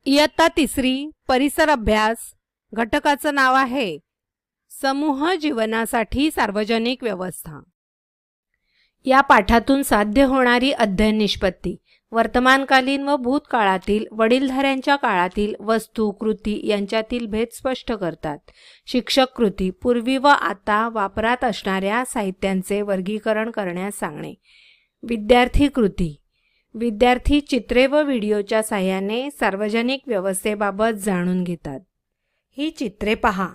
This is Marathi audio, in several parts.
इयत्ता तिसरी परिसर अभ्यास घटकाचं नाव आहे समूह जीवनासाठी सार्वजनिक व्यवस्था। या पाठातून साध्य होणारी अध्ययन निष्पत्ती वर्तमानकालीन व भूतकाळातील वडीलधाऱ्यांच्या काळातील वस्तू कृती यांच्यातील भेद स्पष्ट करतात। शिक्षक कृती पूर्वी व आता वापरात असणाऱ्या साहित्यांचे वर्गीकरण करण्यास सांगणे। विद्यार्थी कृती विद्यार्थी चित्रे व व्हिडिओच्या साहाय्याने सार्वजनिक व्यवस्थेबाबत जाणून घेतात। ही चित्रे पहा।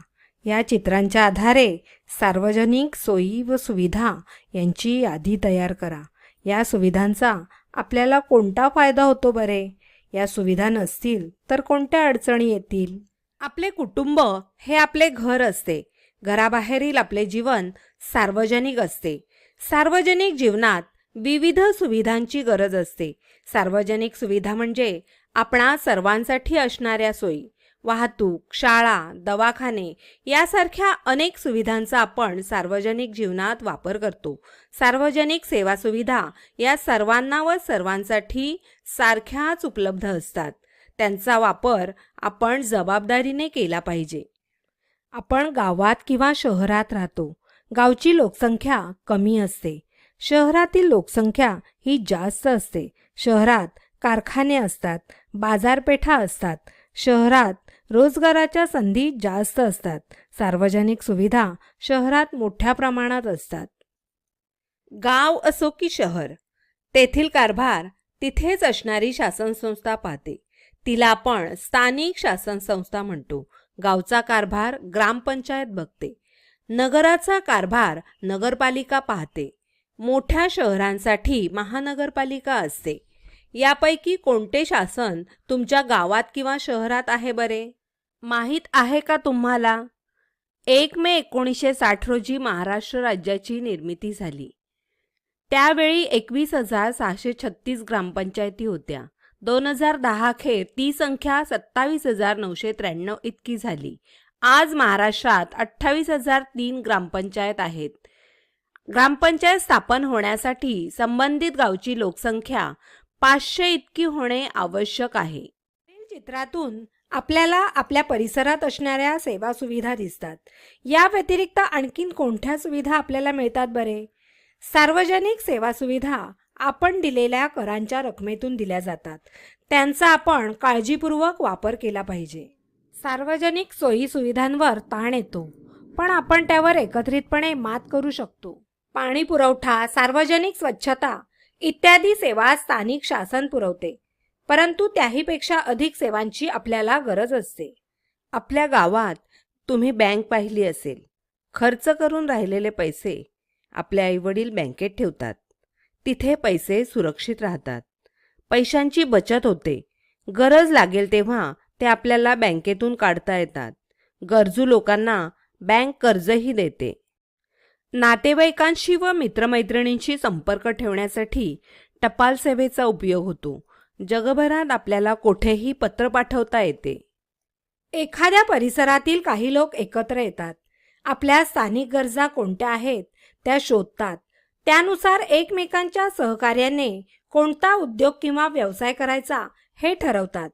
या चित्रांच्या आधारे सार्वजनिक सोयी व सुविधा यांची यादी तयार करा। या सुविधांचा आपल्याला कोणता फायदा होतो बरे? या सुविधा नसतील तर कोणत्या अडचणी येतील? आपले कुटुंब हे आपले घर असते। घराबाहेरील आपले जीवन सार्वजनिक असते। सार्वजनिक जीवनात विविध सुविधांची गरज असते। सार्वजनिक सुविधा म्हणजे आपणा सर्वांसाठी असणाऱ्या सोयी, वाहतूक, शाळा, दवाखाने यासारख्या अनेक सुविधांचा आपण सार्वजनिक जीवनात वापर करतो। सार्वजनिक सेवा सुविधा या सर्वांना व सर्वांसाठी सारख्याच उपलब्ध असतात। त्यांचा वापर आपण जबाबदारीने केला पाहिजे। आपण गावात किंवा शहरात राहतो। गावची लोकसंख्या कमी असते, शहरातील लोकसंख्या ही जास्त असते। शहरात कारखाने असतात, बाजारपेठा असतात, शहरात रोजगाराच्या संधी जास्त असतात। सार्वजनिक सुविधा शहरात मोठ्या प्रमाणात असतात। गाव असो की शहर, तेथील कारभार तिथेच असणारी शासन संस्था पाहते। तिला आपण स्थानिक शासन संस्था म्हणतो। गावचा कारभार ग्रामपंचायत बघते। नगराचा कारभार नगरपालिका पाहते। मोठ्या शहरांसाठी महानगरपालिका असते। यापैकी कोणते शासन तुमच्या गावात किंवा शहरात आहे बरे? माहीत आहे का तुम्हाला? 1 मे 1960 रोजी महाराष्ट्र राज्याची निर्मिती झाली। त्यावेळी 21,636 ग्रामपंचायती होत्या। 2010 अखेर ती संख्या 27,993 इतकी झाली। आज महाराष्ट्रात 28,003 ग्रामपंचायत आहेत। ग्रामपंचायत स्थापन होण्यासाठी संबंधित गावची लोकसंख्या 500 इतकी होणे आवश्यक आहे। चित्रातून आपल्याला आपल्या परिसरात असणाऱ्या सेवा सुविधा दिसतात। या व्यतिरिक्त आणखीन कोणत्या सुविधा आपल्याला मिळतात बरे? सार्वजनिक सेवा सुविधा आपण दिलेल्या करांच्या रकमेतून दिल्या जातात। त्यांचा आपण काळजीपूर्वक वापर केला पाहिजे। सार्वजनिक सोयी सुविधांवर ताण येतो, पण आपण त्यावर एकत्रितपणे मात करू शकतो। पाणी पुरवठा, सार्वजनिक स्वच्छता इत्यादी सेवा स्थानिक शासन पुरवते, परंतु त्याहीपेक्षा अधिक सेवांची आपल्याला गरज असते। आपल्या गावात तुम्ही बँक पाहिली असेल। खर्च करून राहिलेले पैसे आपले आईवडील बँकेत ठेवतात। तिथे पैसे सुरक्षित राहतात। पैशांची बचत होते। गरज लागेल तेव्हा ते आपल्याला बँकेतून काढता येतात। गरजू लोकांना बँक कर्जही देते। नातेवाईकांशी व मित्रमैत्रिणींशी संपर्क ठेवण्यासाठी टपाल सेवेचा उपयोग होतो। जगभरात आपल्याला कोठेही पत्र पाठवता येते। एखाद्या परिसरातील काही लोक एकत्र येतात। आपल्या स्थानिक गरजा कोणत्या आहेत त्या शोधतात। त्यानुसार एकमेकांच्या सहकार्याने कोणता उद्योग किंवा व्यवसाय करायचा हे ठरवतात।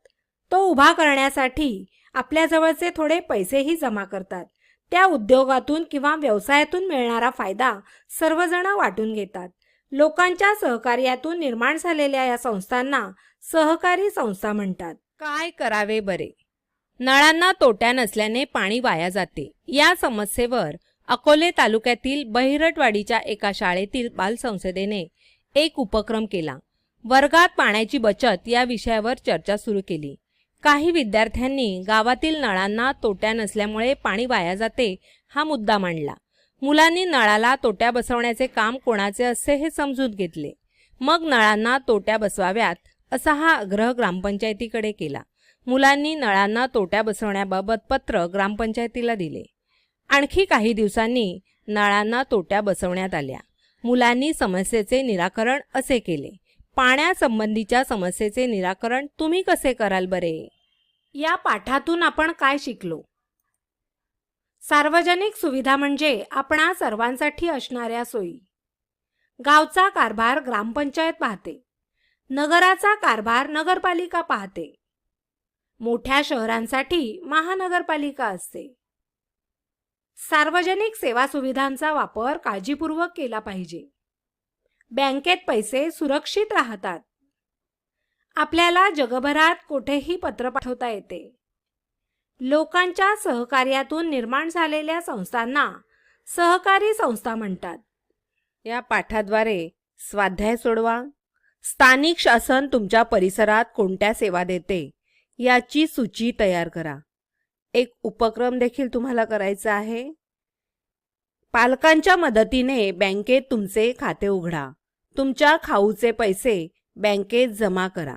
तो उभा करण्यासाठी आपल्याजवळचे थोडे पैसेही जमा करतात। त्या उद्योगातून किंवा व्यवसायातून मिळणारा फायदा सर्वजण वाटून घेतात। लोकांच्या सहकार्यातून निर्माण झालेल्या या संस्थांना सहकारी संस्था म्हणतात। काय करावे बरे? नळांना तोट्या नसल्याने पाणी वाया जाते। या समस्येवर अकोले तालुक्यातील बहिरटवाडीच्या एका शाळेतील बालसंसदेने एक उपक्रम केला। वर्गात पाण्याची बचत या विषयावर चर्चा सुरू केली। काही विद्यार्थ्यांनी गावातील नळांना तोट्या नसल्यामुळे पाणी वाया जाते हा मुद्दा मांडला। मुलांनी नळाला तोट्या बसवण्याचे काम कोणाचे असते हे समजून घेतले। मग नळांना तोट्या बसवाव्यात असा हा आग्रह ग्रामपंचायतीकडे केला। मुलांनी नळांना तोट्या बसवण्याबाबत पत्र ग्रामपंचायतीला दिले। आणखी काही दिवसांनी नळांना तोट्या बसवण्यात आल्या। मुलांनी समस्येचे निराकरण असे केले। पाण्यासंबंधीच्या समस्येचे निराकरण तुम्ही कसे कराल बरे? या पाठातून आपण काय शिकलो? सार्वजनिक सुविधा म्हणजे आपणा सर्वांसाठी असणाऱ्या सोयी। गावचा कारभार ग्रामपंचायत पाहते। नगराचा कारभार नगरपालिका पाहते। मोठ्या शहरांसाठी महानगरपालिका असते. सार्वजनिक सेवा सुविधांचा वापर काळजीपूर्वक केला पाहिजे. बँकेत पैसे सुरक्षित राहतात. आपल्याला जगभरात कुठेही पत्र पाठवता येते. लोकांच्या सहकार्यातून निर्माण झालेल्या संस्थांना सहकारी संस्था म्हणतात. या पाठाद्वारे स्वाध्याय सोडवा. स्थानिक शासन तुमच्या परिसरात कोणत्या सेवा देते याची सूची तयार करा. एक उपक्रम देखील तुम्हाला करायचा आहे. पालकांच्या मदतीने बँकेत तुमचे खाते उघडा. तुमच्या खाऊचे पैसे बँकेत जमा करा.